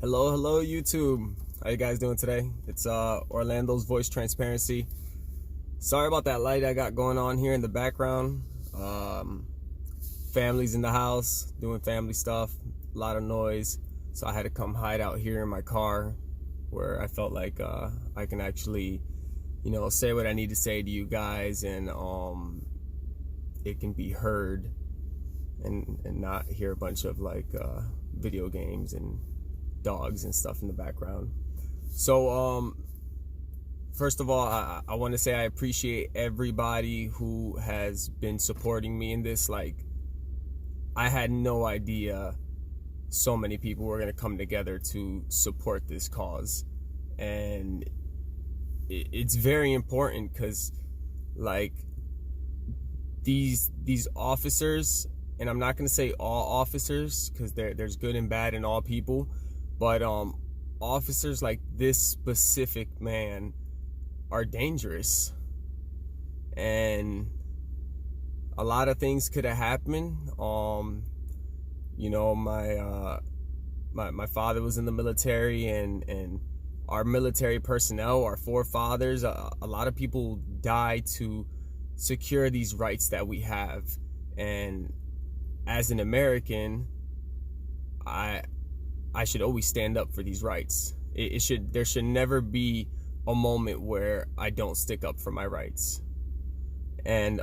Hello YouTube. How you guys doing today? It's Orlando's Voice Transparency. Sorry about that light I got going on here in the background. Family's in the house doing family stuff, a lot of noise, so I had to come hide out here in my car where I felt like I can actually, say what I need to say to you guys, and it can be heard and not hear a bunch of video games and dogs and stuff in the background. So first of all, I want to say I appreciate everybody who has been supporting me in this. Like, I had no idea so many people were going to come together to support this cause, and it's very important because these officers, and I'm not going to say all officers because there's good and bad in all people, but officers like this specific man are dangerous, and a lot of things could have happened. My father was in the military, and our military personnel, our forefathers, a lot of people died to secure these rights that we have. And as an American, I should always stand up for these rights. There should never be a moment where I don't stick up for my rights. And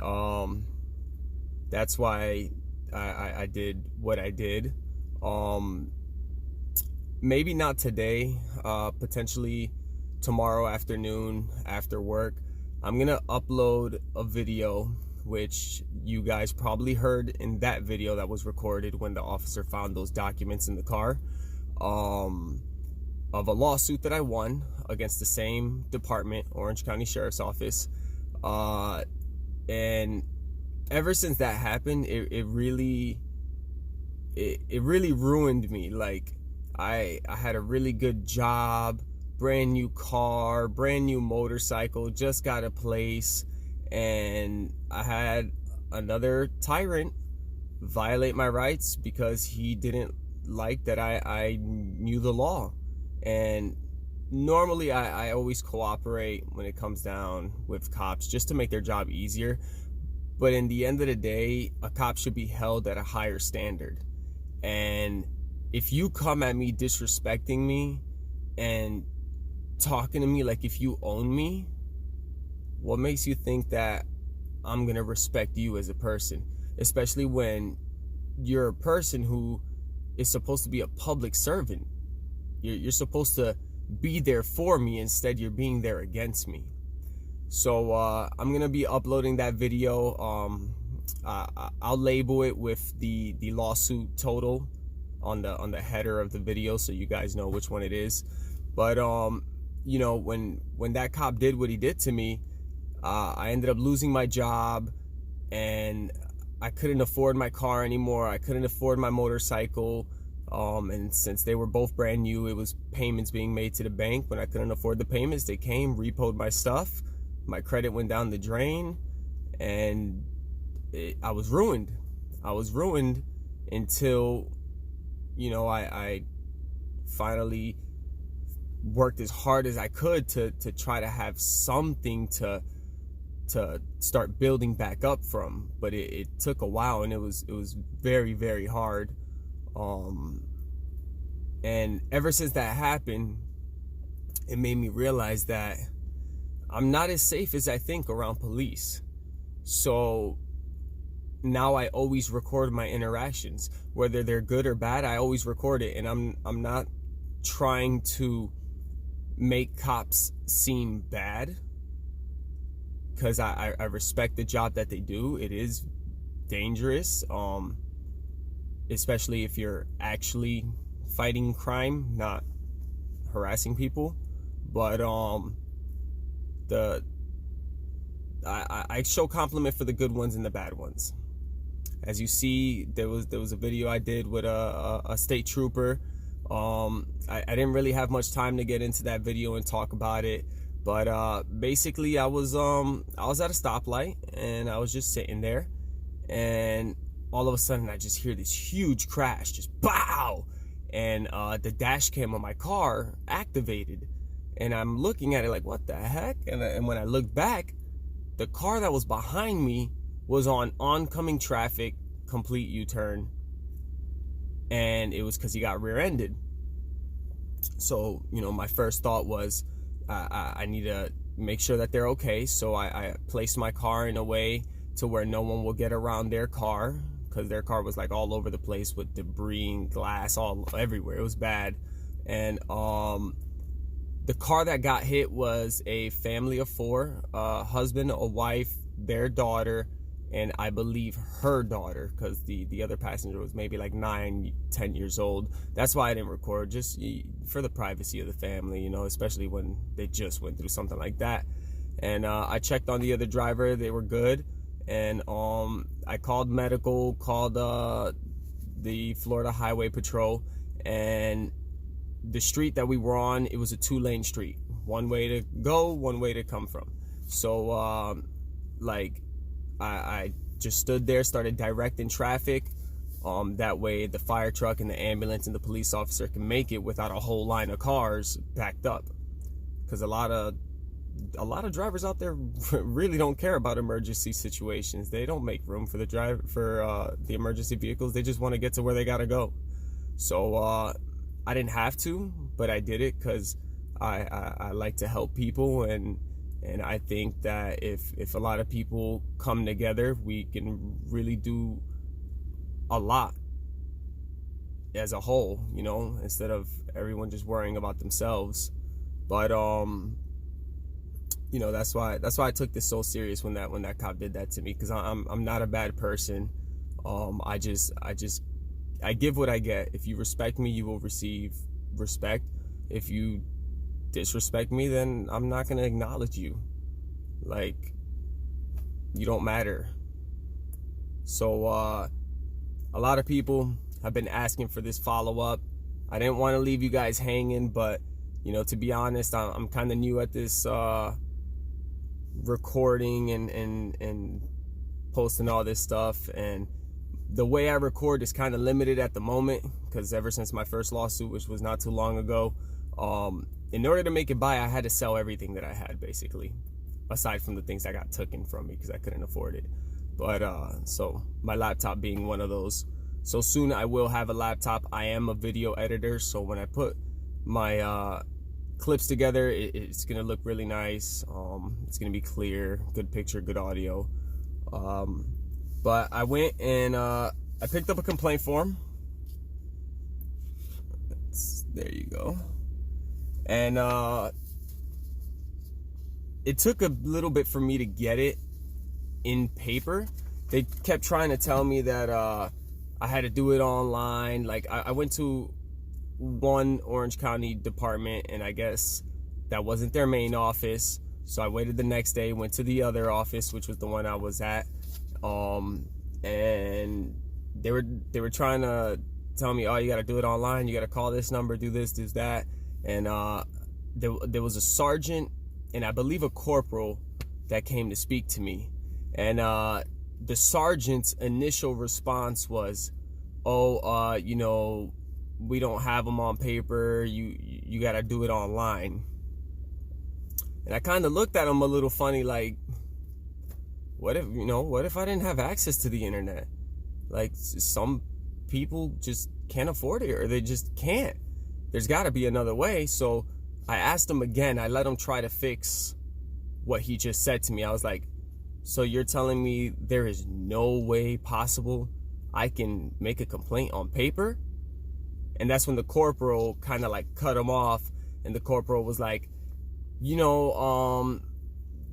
that's why I did what I did. Maybe not today, potentially tomorrow afternoon after work, I'm gonna upload a video, which you guys probably heard in that video that was recorded when the officer found those documents in the car, of a lawsuit that I won against the same department, Orange County Sheriff's Office. And ever since that happened, it really ruined me. Like, I had a really good job, brand new car, brand new motorcycle, just got a place, and I had another tyrant violate my rights because he didn't like that I knew the law. And normally I always cooperate when it comes down with cops just to make their job easier, but in the end of the day, a cop should be held at a higher standard. And if you come at me disrespecting me and talking to me like if you own me, what makes you think that I'm gonna respect you as a person? Especially when you're a person who is supposed to be a public servant. You're supposed to be there for me, instead you're being there against me. So I'm gonna be uploading that video. I'll label it with the lawsuit total on the header of the video, so you guys know which one it is. But when that cop did what he did to me, I ended up losing my job, and I couldn't afford my car anymore. I couldn't afford my motorcycle. And since they were both brand new, it was payments being made to the bank. When I couldn't afford the payments, they came, repoed my stuff. My credit went down the drain, and I was ruined. I was ruined until, I finally worked as hard as I could to try to have something to start building back up from. But it took a while, and it was very, very hard. And ever since that happened, it made me realize that I'm not as safe as I think around police. So now I always record my interactions, whether they're good or bad. I always record it, and I'm not trying to make cops seem bad, because I respect the job that they do. It is dangerous, especially if you're actually fighting crime, not harassing people. But I show compliment for the good ones and the bad ones. As you see, there was a video I did with a state trooper. I didn't really have much time to get into that video and talk about it, but basically I was at a stoplight, and I was just sitting there, and all of a sudden I just hear this huge crash, just bow, and the dash cam on my car activated, and I'm looking at it like, what the heck? And when I looked back, the car that was behind me was on oncoming traffic, complete U-turn, and it was because he got rear-ended. So, my first thought was, I need to make sure that they're okay. So I placed my car in a way to where no one will get around their car, because their car was like all over the place with debris and glass all everywhere. It was bad. And the car that got hit was a family of four, a husband, a wife, their daughter, and I believe her daughter, because the other passenger was maybe like 9-10 years old. That's why I didn't record, just for the privacy of the family, especially when they just went through something like that. And I checked on the other driver. They were good. And I called medical, called the Florida Highway Patrol, and the street that we were on, it was a 2-lane street, one way to go, one way to come from. So I just stood there, started directing traffic. That way the fire truck and the ambulance and the police officer can make it without a whole line of cars backed up. Because a lot of drivers out there really don't care about emergency situations. They don't make room for the emergency vehicles. They just want to get to where they gotta go. So I didn't have to, but I did it because I like to help people, and I think that if a lot of people come together, we can really do a lot as a whole, instead of everyone just worrying about themselves. But that's why I took this so serious when that cop did that to me, because I'm not a bad person. I give what I get. If you respect me, you will receive respect. If you disrespect me, then I'm not going to acknowledge you. Like, you don't matter. So a lot of people have been asking for this follow-up. I didn't want to leave you guys hanging, but to be honest, I'm kind of new at this recording and posting all this stuff, and the way I record is kind of limited at the moment, because ever since my first lawsuit, which was not too long ago, in order to make it by, I had to sell everything that I had, basically, aside from the things that got taken from me because I couldn't afford it. But so my laptop being one of those. So soon I will have a laptop. I am a video editor, so when I put my clips together, it's gonna look really nice. It's gonna be clear, good picture, good audio. But I went and I picked up a complaint form. There you go. And it took a little bit for me to get it in paper. They kept trying to tell me that I had to do it online. Like, I went to one Orange County department, and I guess that wasn't their main office. So I waited the next day, went to the other office, which was the one I was at. And they were trying to tell me, oh, you got to do it online. You got to call this number, do this, do that. And there was a sergeant and I believe a corporal that came to speak to me. And the sergeant's initial response was, oh, we don't have them on paper. You got to do it online. And I kind of looked at him a little funny, like, what if I didn't have access to the internet? Like, some people just can't afford it, or they just can't. There's got to be another way. So I asked him again. I let him try to fix what he just said to me. I was like, so you're telling me there is no way possible I can make a complaint on paper? And that's when the corporal kind of like cut him off. And the corporal was like,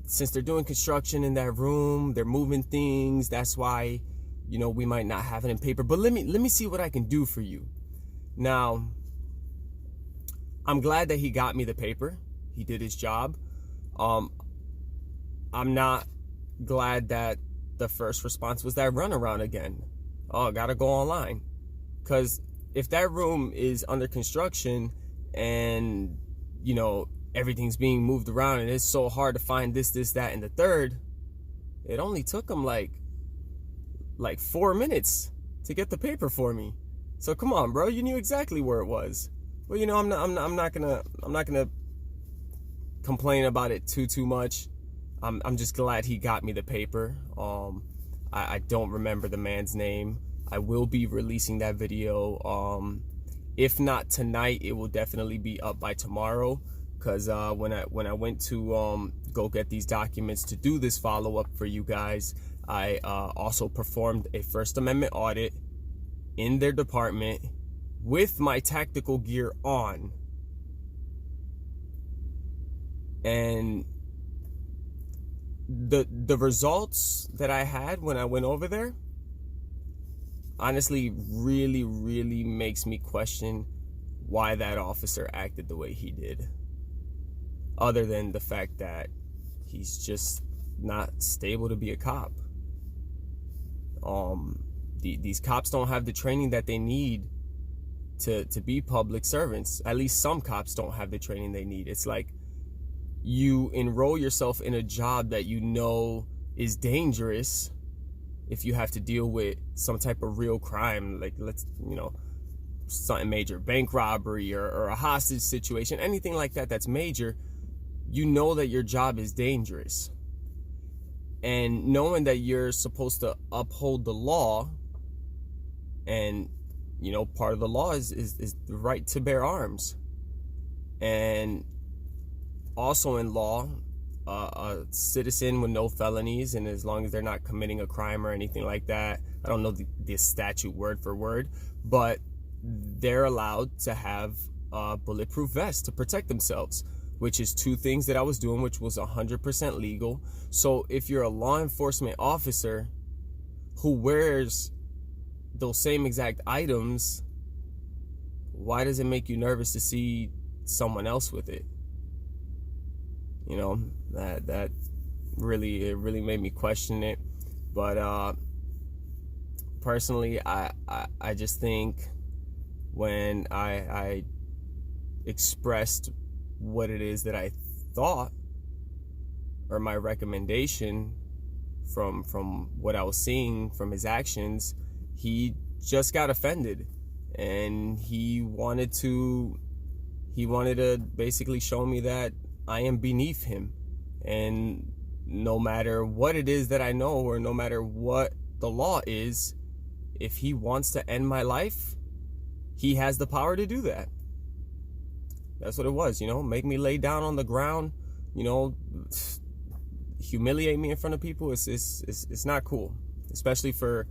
since they're doing construction in that room, they're moving things. That's why, we might not have it in paper. But let me see what I can do for you. Now, I'm glad that he got me the paper. He did his job. I'm not glad that the first response was that runaround again. Oh, gotta go online. Because if that room is under construction and, everything's being moved around and it's so hard to find this, that, and the third, it only took him like 4 minutes to get the paper for me. So come on, bro, you knew exactly where it was. Well, you know, I'm not gonna complain about it too much. I'm just glad he got me the paper. I don't remember the man's name. I will be releasing that video. If not tonight, it will definitely be up by tomorrow. Cause when I went to go get these documents to do this follow-up for you guys, I also performed a First Amendment audit in their department with my tactical gear on. And the results that I had when I went over there honestly really makes me question why that officer acted the way he did. Other than the fact that he's just not stable to be a cop. These cops don't have the training that they need to be public servants. At least some cops don't have the training they need. It's like you enroll yourself in a job that you know is dangerous if you have to deal with some type of real crime, like something major, bank robbery or a hostage situation, anything like that that's major. You know that your job is dangerous. And knowing that you're supposed to uphold the law, and part of the law is the right to bear arms. And also in law, a citizen with no felonies, and as long as they're not committing a crime or anything like that, I don't know the statute word for word, but they're allowed to have a bulletproof vest to protect themselves, which is two things that I was doing, which was 100% legal. So if you're a law enforcement officer who wears those same exact items, why does it make you nervous to see someone else with it? That really made me question it. But personally, I just think when I expressed what it is that I thought, or my recommendation from what I was seeing from his actions, he just got offended, and he wanted to basically show me that I am beneath him. And no matter what it is that I know, or no matter what the law is, if he wants to end my life, he has the power to do that. That's what it was, make me lay down on the ground, humiliate me in front of people. It's not cool, especially for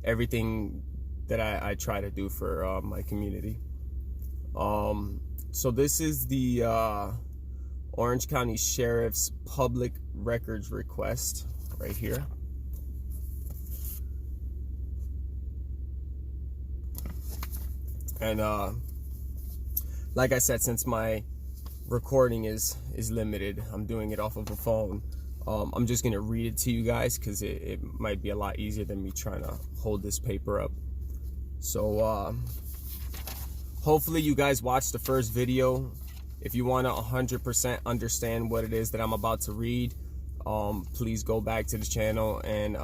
everything that I try to do for my community. So this is the Orange County Sheriff's public records request right here. And like I said, since my recording is limited, I'm doing it off of a phone. I'm just gonna read it to you guys because it might be a lot easier than me trying to hold this paper up. So hopefully you guys watched the first video. If you want to 100% understand what it is that I'm about to read, please go back to the channel and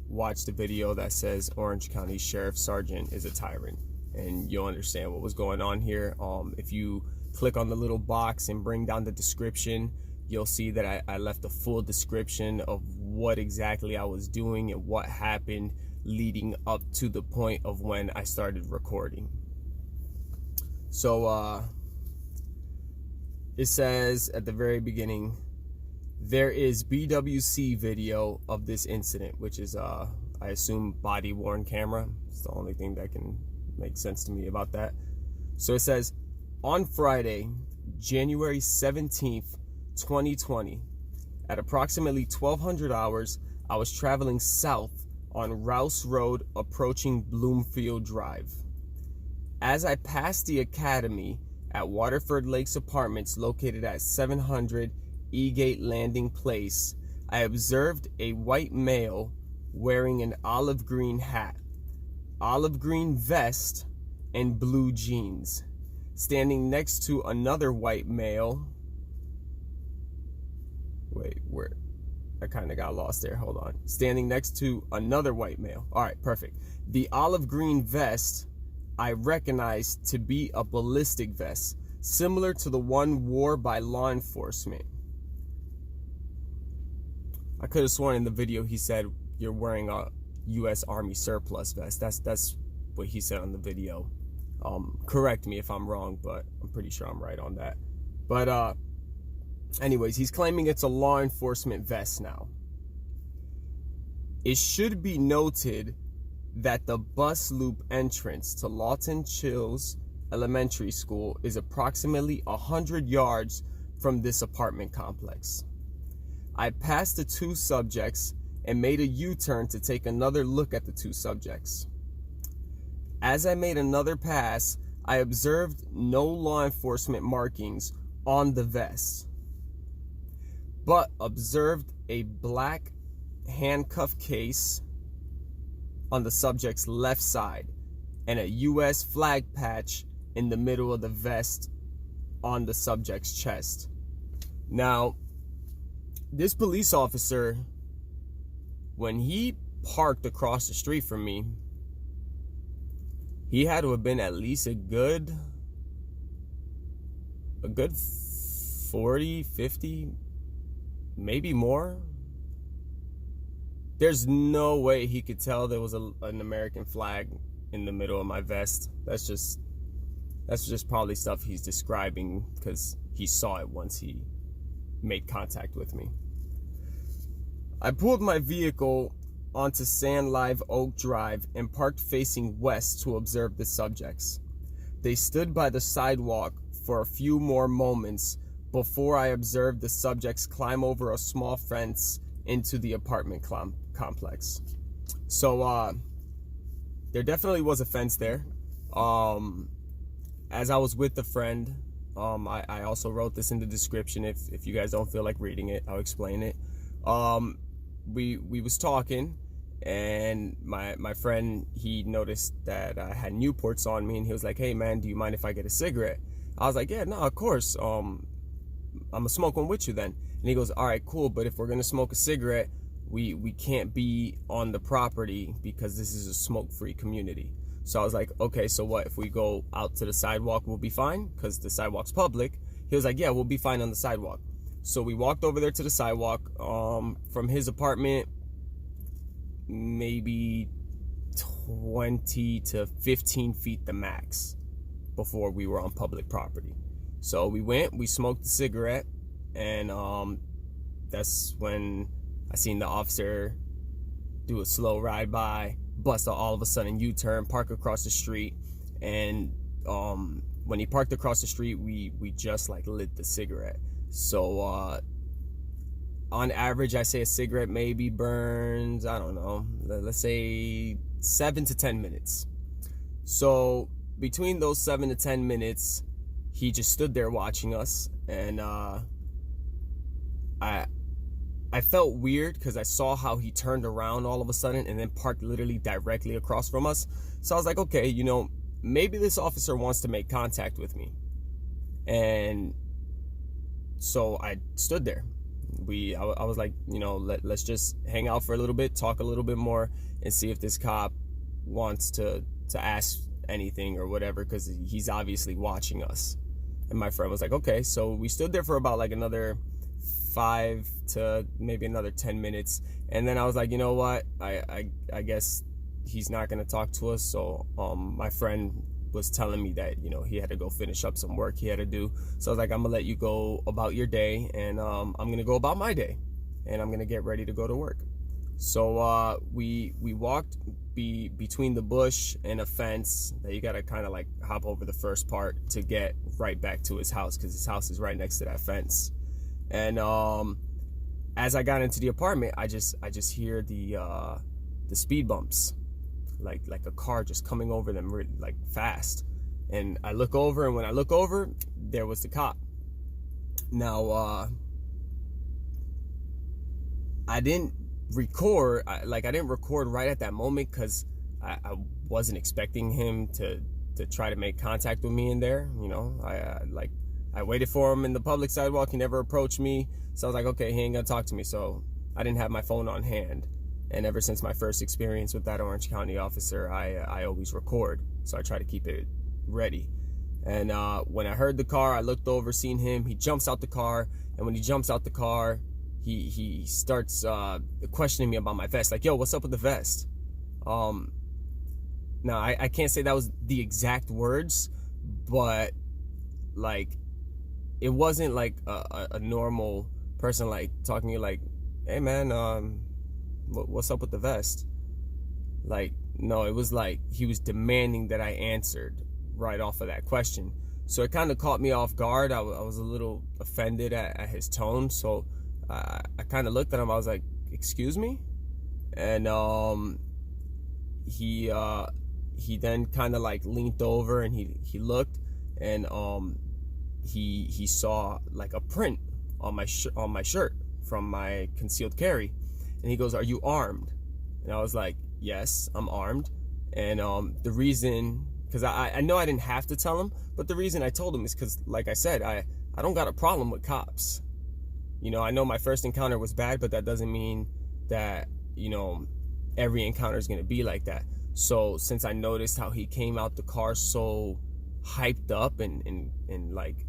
watch the video that says Orange County Sheriff Sergeant is a tyrant, and you'll understand what was going on here. If you click on the little box and bring down the description, you'll see that I left a full description of what exactly I was doing and what happened leading up to the point of when I started recording. So it says at the very beginning, there is BWC video of this incident, which is I assume body worn camera. It's the only thing that can make sense to me about that. So it says, on Friday, January 17th, 2020, at approximately 1200 hours, I was traveling south on Rouse Road approaching Bloomfield Drive. As I passed the academy at Waterford Lakes Apartments located at 700 Egate Landing Place, I observed a white male wearing an olive green hat, olive green vest, and blue jeans, standing next to another white male. Wait, where? I kind of got lost there. Hold on. Standing next to another white male. All right, perfect. The olive green vest I recognized to be a ballistic vest, similar to the one worn by law enforcement. I could have sworn in the video he said you're wearing a U.S. Army surplus vest. That's what he said on the video. Correct me if I'm wrong, but I'm pretty sure I'm right on that. But anyways, he's claiming it's a law enforcement vest now. It should be noted that the bus loop entrance to Lawton Chills Elementary School is approximately 100 yards from this apartment complex. I passed the two subjects and made a U-turn to take another look at the two subjects. As I made another pass, I observed no law enforcement markings on the vest, but observed a black handcuff case on the subject's left side and a U.S. flag patch in the middle of the vest on the subject's chest. Now, this police officer, when he parked across the street from me, he had to have been at least a good 40, 50, maybe more. There's no way he could tell there was an American flag in the middle of my vest. That's just probably stuff he's describing because he saw it once he made contact with me. I pulled my vehicle onto Sand Live Oak Drive and parked facing west to observe the subjects. They stood by the sidewalk for a few more moments before I observed the subjects climb over a small fence into the apartment complex. So there definitely was a fence there. As I was with a friend, I also wrote this in the description. If you guys don't feel like reading it, I'll explain it. We was talking, and my friend, he noticed that I had Newports on me, and he was like, "Hey man, do you mind if I get a cigarette?" I was like, "Yeah, no, of course. I'm gonna smoke one with you then." And he goes, "All right, cool, but if we're gonna smoke a cigarette, we can't be on the property because this is a smoke-free community." So I was like, "Okay, so what if we go out to the sidewalk? We'll be fine because the sidewalk's public." He was like, "Yeah, we'll be fine on the sidewalk." So we walked over there to the sidewalk. From his apartment, maybe 20 to 15 feet the max before we were on public property. So we went, we smoked a cigarette, and that's when I seen the officer do a slow ride by, bust a all of a sudden U-turn, park across the street, and when he parked across the street, we just like lit the cigarette. So on average, I say a cigarette maybe burns, I don't know, let's say 7 to 10 minutes. So between those 7 to 10 minutes, he just stood there watching us, and I felt weird because I saw how he turned around all of a sudden and then parked literally directly across from us. So I was like, okay, you know, maybe this officer wants to make contact with me. And so I stood there. I was like, you know, let's just hang out for a little bit, talk a little bit more, and see if this cop wants to ask anything or whatever, because he's obviously watching us. And my friend was like, okay. So we stood there for about like another 5 to maybe another 10 minutes, and then I was like, you know what, I guess he's not gonna talk to us. So my friend was telling me that, you know, he had to go finish up some work he had to do. So I was like, I'm gonna let you go about your day, and I'm gonna go about my day, and I'm gonna get ready to go to work. So we walked between the bush and a fence that you gotta kind of like hop over the first part to get right back to his house, because his house is right next to that fence. And as I got into the apartment, I just hear the speed bumps, like a car just coming over them like fast. And I look over, and when I look over, there was the cop. Now I didn't record right at that moment because I wasn't expecting him to try to make contact with me in there. You know, I waited for him in the public sidewalk. He never approached me. So I was like, okay, he ain't gonna talk to me. So I didn't have my phone on hand. And ever since my first experience with that Orange County officer, I always record. So I try to keep it ready. And when I heard the car, I looked over, seen him. He jumps out the car. And when he jumps out the car, he starts questioning me about my vest. Like, yo, what's up with the vest? Now, I can't say that was the exact words, but like, it wasn't like a normal person like talking to you like, hey man, what's up with the vest? Like, no, it was like he was demanding that I answered right off of that question. So it kind of caught me off guard. I was a little offended at his tone. So I kind of looked at him. I was like, excuse me? And he then kind of like leaned over and he looked, and he saw like a print on my shirt from my concealed carry, and he goes, "Are you armed?" And I was like, "Yes, I'm armed." And the reason, because I know I didn't have to tell him, but the reason I told him is because, like I said, I don't got a problem with cops. You know, I know my first encounter was bad, but that doesn't mean that, you know, every encounter is going to be like that. So since I noticed how he came out the car so hyped up and like,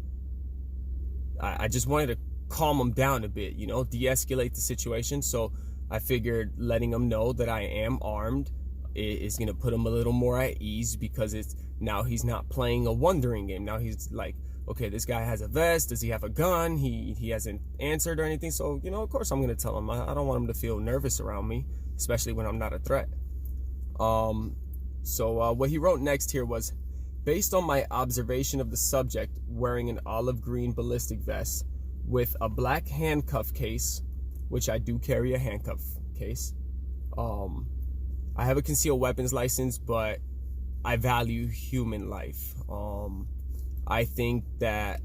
I just wanted to calm him down a bit, you know, de-escalate the situation. So I figured letting him know that I am armed is going to put him a little more at ease, because it's now he's not playing a wondering game. Now he's like, okay, this guy has a vest. Does he have a gun? He hasn't answered or anything. So, you know, of course I'm going to tell him. I don't want him to feel nervous around me, especially when I'm not a threat. So what he wrote next here was, based on my observation of the subject wearing an olive green ballistic vest with a black handcuff case, which I do carry a handcuff case. I have a concealed weapons license, but I value human life. I think that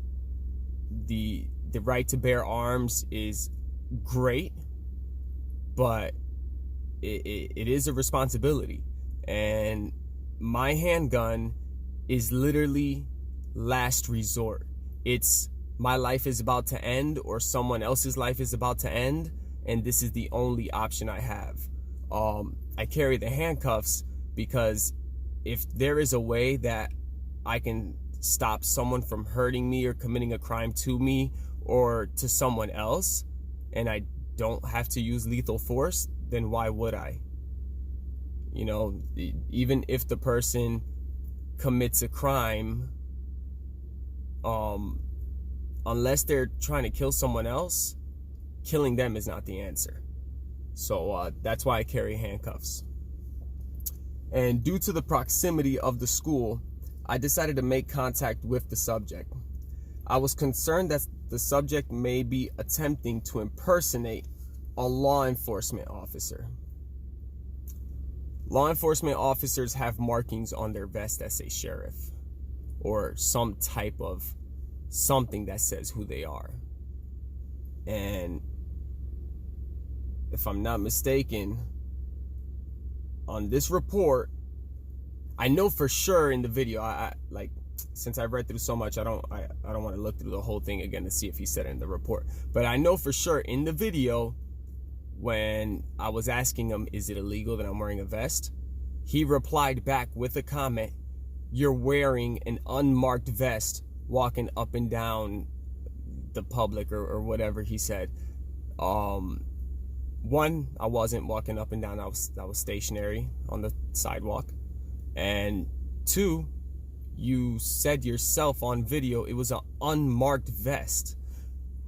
the right to bear arms is great, but it is a responsibility. And my handgun is literally last resort. It's my life is about to end, or someone else's life is about to end, and this is the only option I have. I carry the handcuffs because if there is a way that I can stop someone from hurting me or committing a crime to me or to someone else, and I don't have to use lethal force, then why would I? You know, even if the person commits a crime, unless they're trying to kill someone else, killing them is not the answer. So that's why I carry handcuffs. And due to the proximity of the school, I decided to make contact with the subject. I was concerned that the subject may be attempting to impersonate a law enforcement officer. Law enforcement officers have markings on their vest that say sheriff, or some type of something that says who they are. And if I'm not mistaken, on this report, I know for sure in the video, I like, since I read through so much, I don't want to look through the whole thing again to see if he said it in the report. But I know for sure in the video, when I was asking him, is it illegal that I'm wearing a vest? He replied back with a comment, "You're wearing an unmarked vest walking up and down the public," or whatever he said. One, I wasn't walking up and down. I was stationary on the sidewalk. And two, you said yourself on video it was an unmarked vest.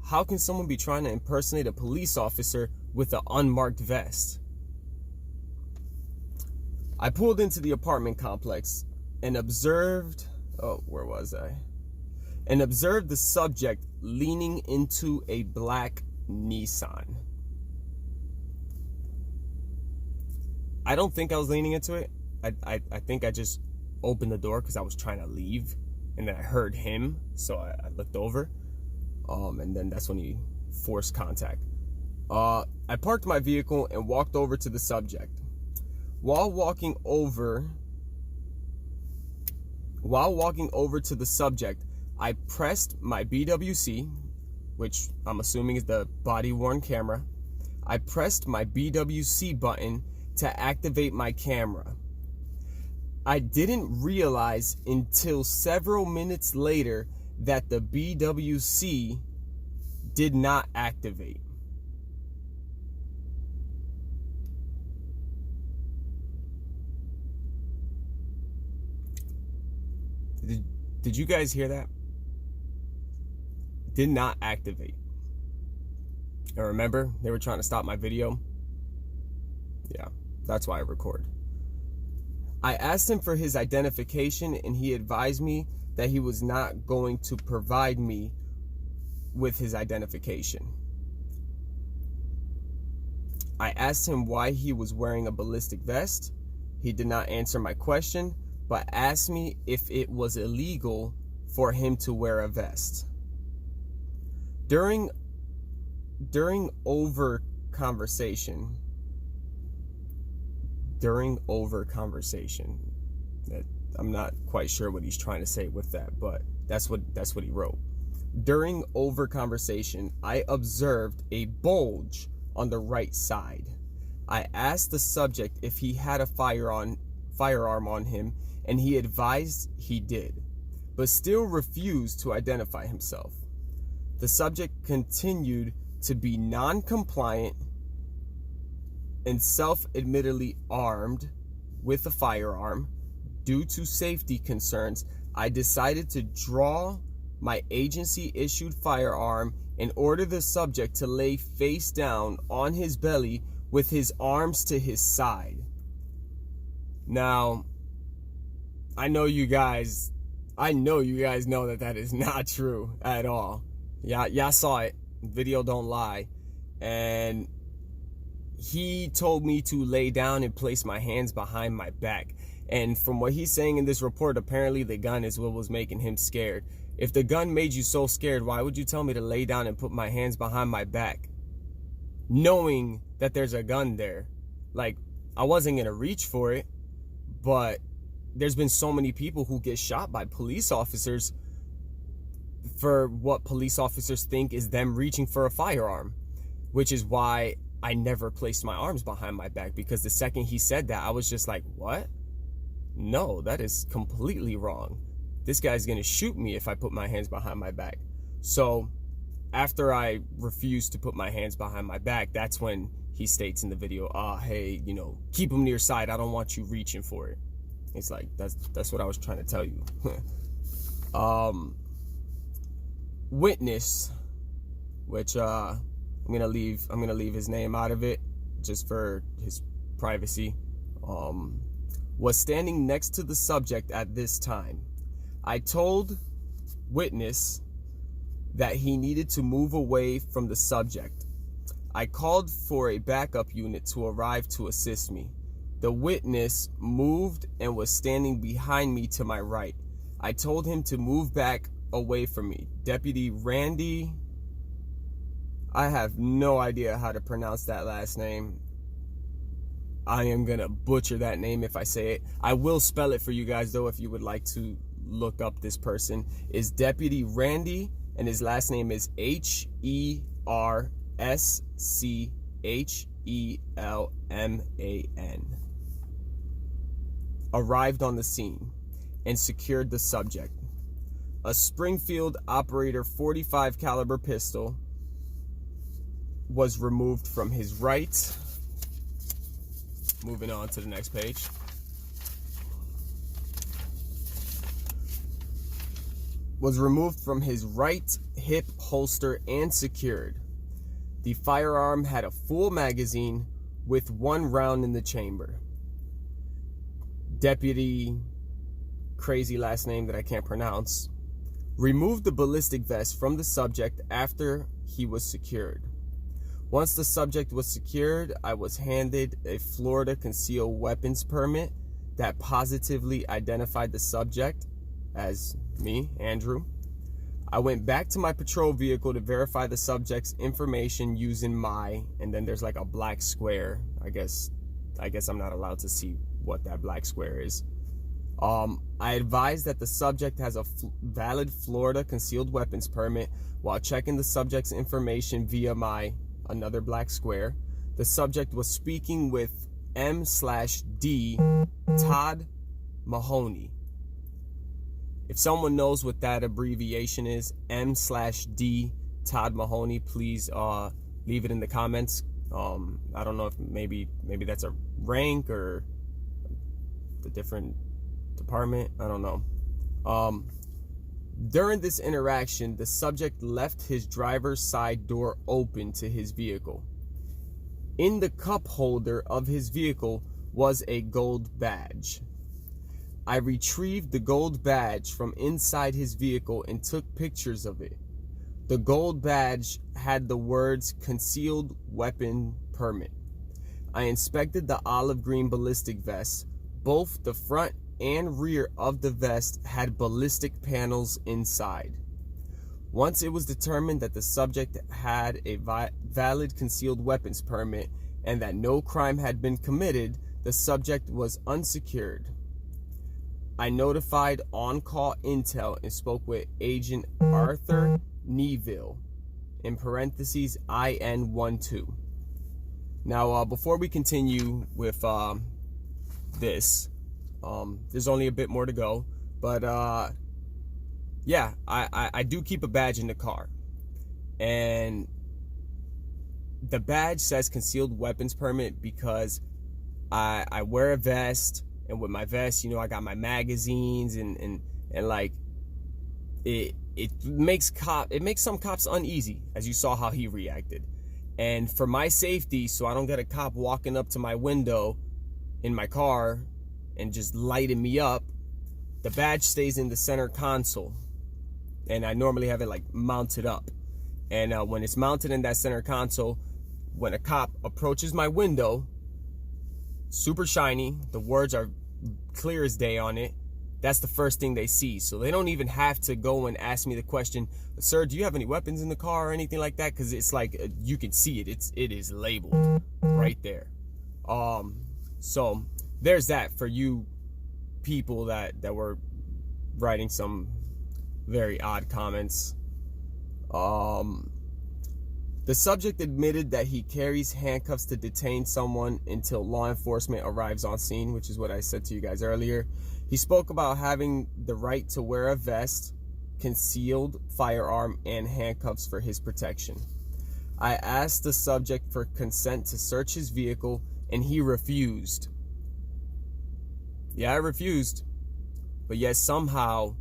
How can someone be trying to impersonate a police officer with an unmarked vest? I pulled into the apartment complex and observed, where was I? And observed the subject leaning into a black Nissan. I don't think I was leaning into it. I think I just opened the door because I was trying to leave, and then I heard him, so I looked over, and then that's when he forced contact. I parked my vehicle and walked over to the subject. While walking over to the subject, I pressed my BWC, which I'm assuming is the body-worn camera, I pressed my BWC button to activate my camera. I didn't realize until several minutes later that the BWC did not activate. Did you guys hear that? Did not activate. And remember, they were trying to stop my video. Yeah, that's why I record. I asked him for his identification and he advised me that he was not going to provide me with his identification. I asked him why he was wearing a ballistic vest. He did not answer my question, but asked me if it was illegal for him to wear a vest. During over conversation, that I'm not quite sure what he's trying to say with that, but that's what he wrote. During over conversation, I observed a bulge on the right side. I asked the subject if he had a firearm on him, and he advised he did, but still refused to identify himself. The subject continued to be non-compliant and self-admittedly armed with a firearm. Due to safety concerns, I decided to draw my agency-issued firearm and order the subject to lay face down on his belly with his arms to his side. Now, I know you guys know that is not true at all. Yeah, y'all saw it. Video don't lie. And he told me to lay down and place my hands behind my back. And from what he's saying in this report, apparently the gun is what was making him scared. If the gun made you so scared, why would you tell me to lay down and put my hands behind my back, knowing that there's a gun there? Like, I wasn't gonna reach for it, but there's been so many people who get shot by police officers for what police officers think is them reaching for a firearm, which is why I never placed my arms behind my back, because the second he said that, I was just like, what? No, that is completely wrong. This guy's gonna shoot me if I put my hands behind my back. So after I refused to put my hands behind my back, that's when he states in the video, hey, keep him to your side. I don't want you reaching for it. It's like, that's what I was trying to tell you. Witness, which I'm gonna leave his name out of it just for his privacy, was standing next to the subject at this time. I told witness that he needed to move away from the subject. I called for a backup unit to arrive to assist me. The witness moved and was standing behind me to my right. I told him to move back away from me. Deputy Randy, I have no idea how to pronounce that last name. I am gonna butcher that name if I say it. I will spell it for you guys though, if you would like to look up this person. Is Deputy Randy, and his last name is HERSCHELMAN. Arrived on the scene and secured the subject. A Springfield operator .45 caliber pistol was removed from his right. Moving on to the next page. Was removed from his right hip holster and secured. The firearm had a full magazine with 1 round in the chamber. Deputy, crazy last name that I can't pronounce, removed the ballistic vest from the subject after he was secured. Once the subject was secured, I was handed a Florida concealed weapons permit that positively identified the subject as me, Andrew. I went back to my patrol vehicle to verify the subject's information using my, and then there's like a black square. I guess I'm not allowed to see what that black square is. I advised that the subject has a valid Florida concealed weapons permit while checking the subject's information via my another black square. the subject was speaking with M/D Todd Mahoney. If someone knows what that abbreviation is, M/D Todd Mahoney, please leave it in the comments. I don't know if maybe that's a rank or the different department. I don't know. During this interaction, the subject left his driver's side door open to his vehicle. In the cup holder of his vehicle was a gold badge. I retrieved the gold badge from inside his vehicle and took pictures of it. The gold badge had the words "Concealed Weapon Permit." I inspected the olive green ballistic vest. Both the front and rear of the vest had ballistic panels inside. Once it was determined that the subject had a valid concealed weapons permit and that no crime had been committed, the subject was unsecured. I notified on-call intel and spoke with Agent Arthur Neville, in parentheses IN12. Now, before we continue with this, there's only a bit more to go, but yeah, I do keep a badge in the car, and the badge says concealed weapons permit because I wear a vest, and with my vest, you know, I got my magazines and like it makes some cops uneasy, as you saw how he reacted. And for my safety, so I don't get a cop walking up to my window in my car and just lighting me up, the badge stays in the center console, and I normally have it like mounted up. And when it's mounted in that center console, when a cop approaches my window, super shiny, the words are clear as day on it, that's the first thing they see. So they don't even have to go and ask me the question, "Sir, do you have any weapons in the car?" or anything like that, because it's like you can see it. It is labeled right there. So there's that for you people that were writing some very odd comments. The subject admitted that he carries handcuffs to detain someone until law enforcement arrives on scene, which is what I said to you guys earlier. He spoke about having the right to wear a vest, concealed firearm, and handcuffs for his protection. I asked the subject for consent to search his vehicle, and he refused. Yeah, I refused. But yet somehow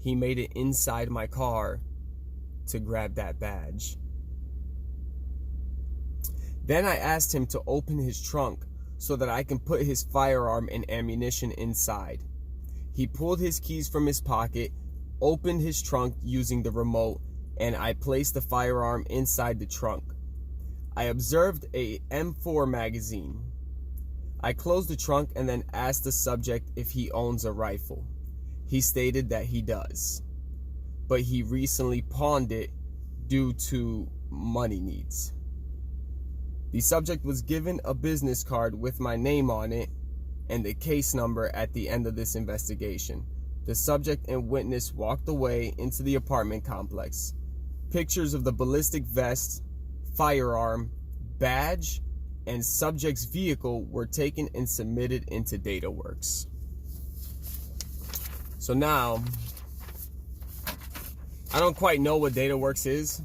he made it inside my car to grab that badge. Then I asked him to open his trunk so that I can put his firearm and ammunition inside. He pulled his keys from his pocket, opened his trunk using the remote, and I placed the firearm inside the trunk. I observed a M4 magazine. I closed the trunk and then asked the subject if he owns a rifle. He stated that he does, but he recently pawned it due to money needs. The subject was given a business card with my name on it and the case number at the end of this investigation. The subject and witness walked away into the apartment complex. Pictures of the ballistic vest, firearm, badge, and subject's vehicle were taken and submitted into DataWorks. So now, I don't quite know what DataWorks is.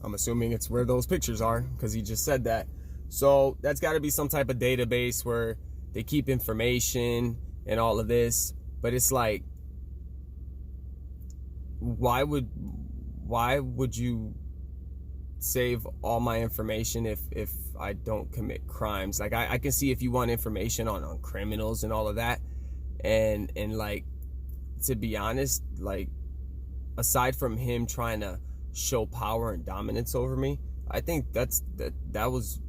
I'm assuming it's where those pictures are, because he just said that. So that's got to be some type of database where they keep information and all of this. But it's like, why would you save all my information if I don't commit crimes? Like I can see if you want information on criminals and all of that, and like, to be honest, like, aside from him trying to show power and dominance over me, I think that was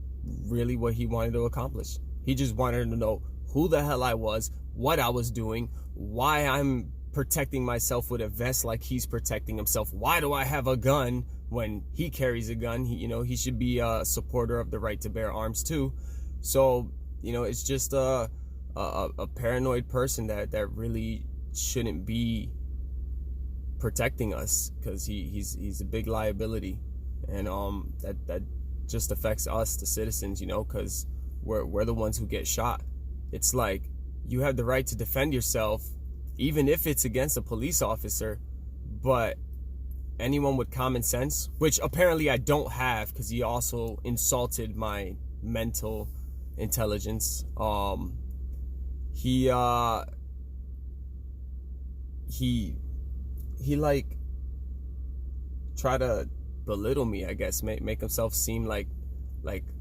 really what he wanted to accomplish. He just wanted to know who the hell I was, what I was doing, why I'm protecting myself with a vest like he's protecting himself. Why do I have a gun when he carries a gun? He should be a supporter of the right to bear arms too. So, it's just a paranoid person that really shouldn't be protecting us, because he's a big liability, and just affects us, the citizens, you know, because we're the ones who get shot. It's like you have the right to defend yourself, even if it's against a police officer, but anyone with common sense, which apparently I don't have, because he also insulted my mental intelligence. He like try to belittle me, I guess, make himself seem like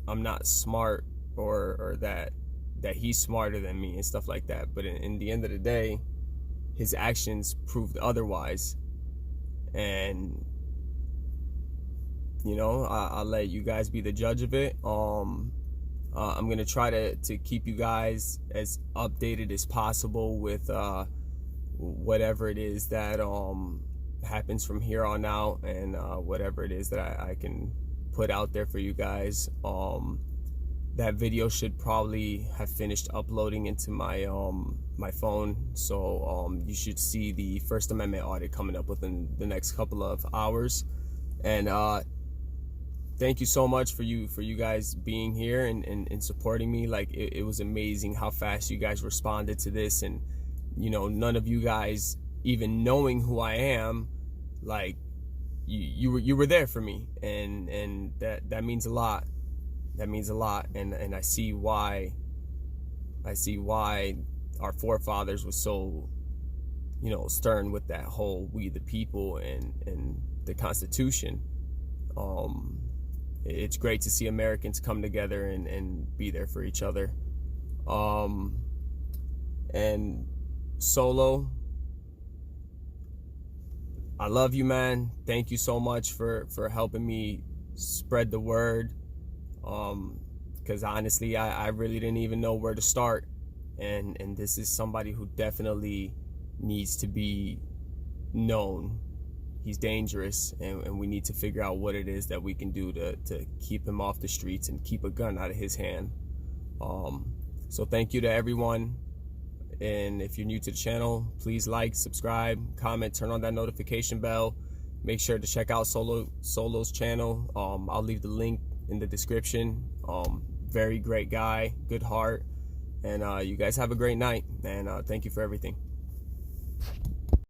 I'm not smart, or that he's smarter than me and stuff like that. But in the end of the day, his actions proved otherwise. And you know, I'll let you guys be the judge of it. I'm gonna try to keep you guys as updated as possible with whatever it is that happens from here on out, and whatever it is that I can put out there for you guys. That video should probably have finished uploading into my my phone, so you should see the First Amendment audit coming up within the next couple of hours. And thank you so much for you guys being here and supporting me. Like, it was amazing how fast you guys responded to this, and you know, none of you guys even knowing who I am, like you were there for me, and that means a lot. That means a lot, and I see why our forefathers were so, you know, stern with that whole we the people and the Constitution. It's great to see Americans come together and be there for each other. And Solo, I love you, man. Thank you so much for helping me spread the word. Because honestly, I really didn't even know where to start. And this is somebody who definitely needs to be known. He's dangerous, and we need to figure out what it is that we can do to keep him off the streets and keep a gun out of his hand. So thank you to everyone. And if you're new to the channel, please like, subscribe, comment, turn on that notification bell. Make sure to check out Solo's channel. I'll leave the link in the description. Very great guy, good heart. And you guys have a great night. And thank you for everything.